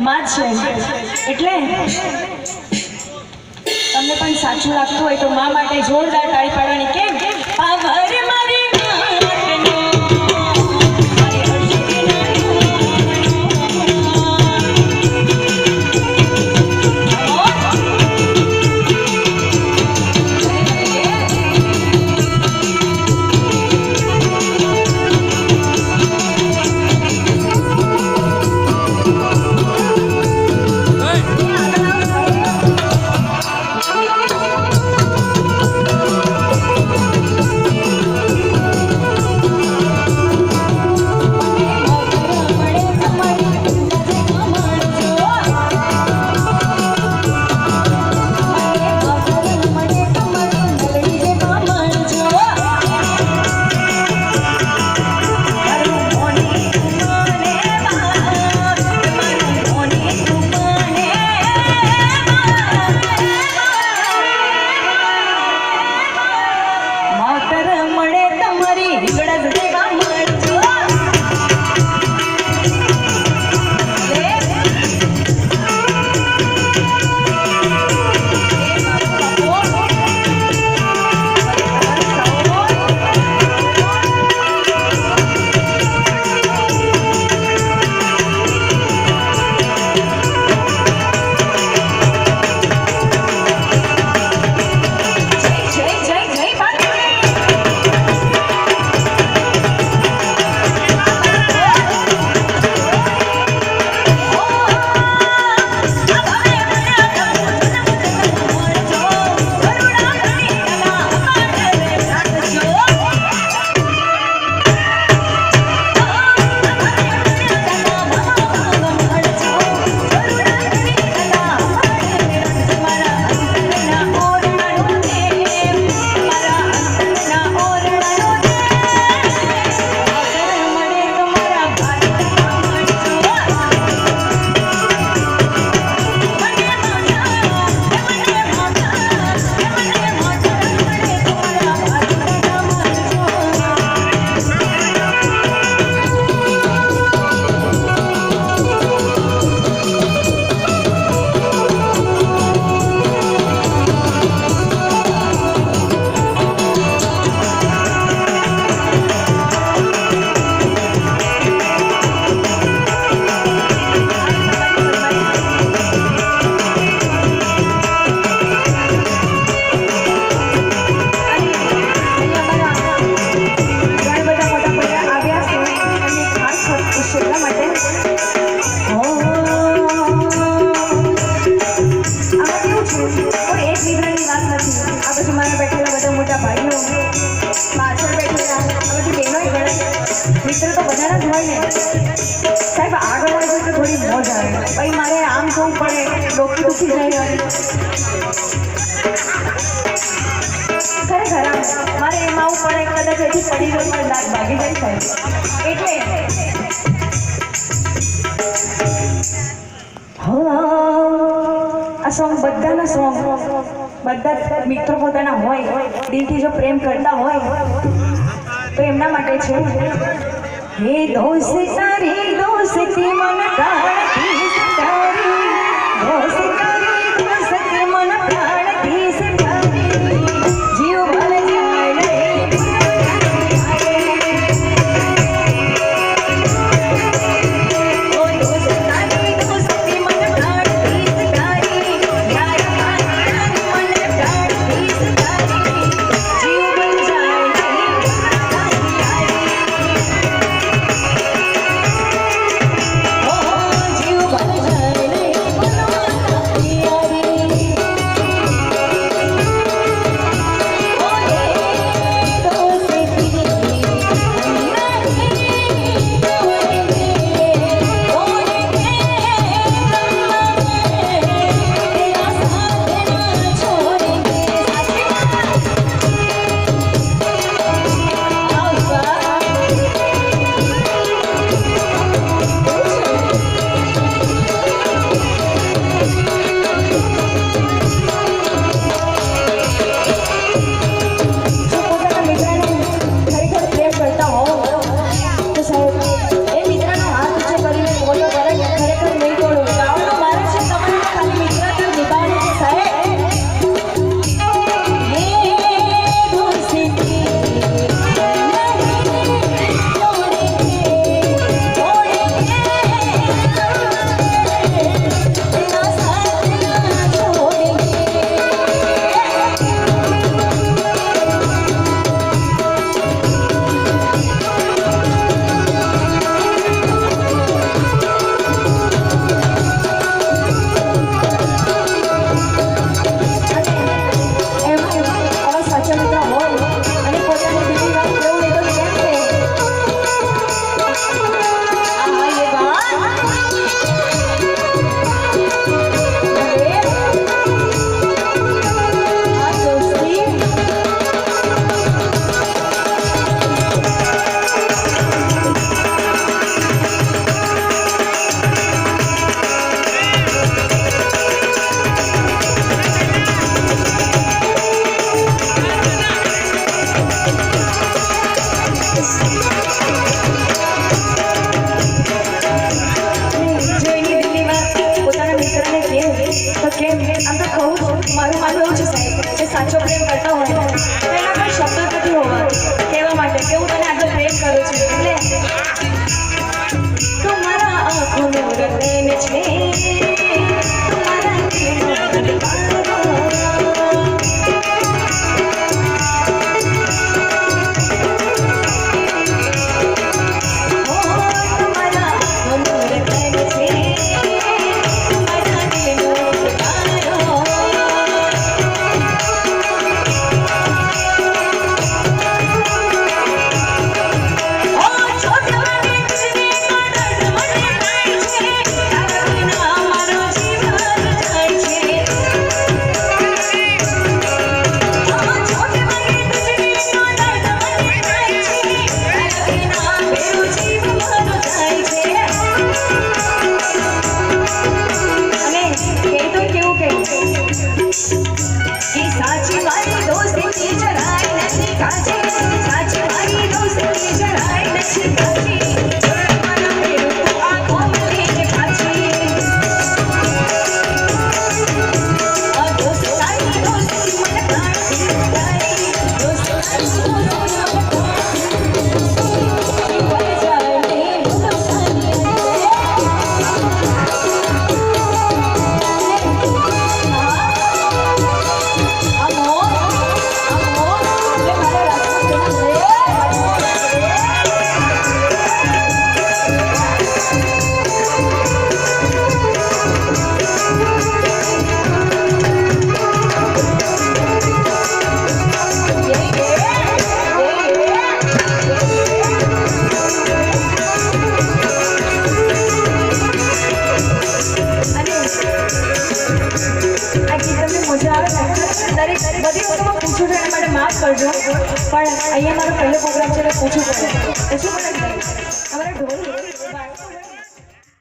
માં છે એટલે તમને પણ સાચું લાગતું હોય તો માં માટે જોરદાર તાળી પાડવાની. કેમ પાવર મારી મિત્ર તો બધાના જ હોય ને સાહેબ. આગળ હોય તો થોડી મોજ આવે. ભાઈ મારે આમ જોવું પડે, ડોકી દુખી જાય. ખરેખર મારે એમ આવું પડે, કદાચ એથી પડી જાય પણ દાંત ભાગી જાય સાહેબ. એટલે આ સોંગ બધાના સોંગ, બધા મિત્રો પોતાના હોય, દિલથી જો પ્રેમ કરતા હોય તો એમના માટે છે. હે દોસ્તી દોસ્તી મન પ્રાણથી સતારી, દોસ્તી દોસ્તી મન પ્રાણથી સતારી, જીવ ભલે જાય દરેક બધી વસ્તુમાં પૂછું છું એના માટે માફ કરજો પણ અહીંયા મારો પહેલો પ્રોગ્રામ છે એટલે પૂછવું પડે પૂછવું પડે અમારા ઢોલ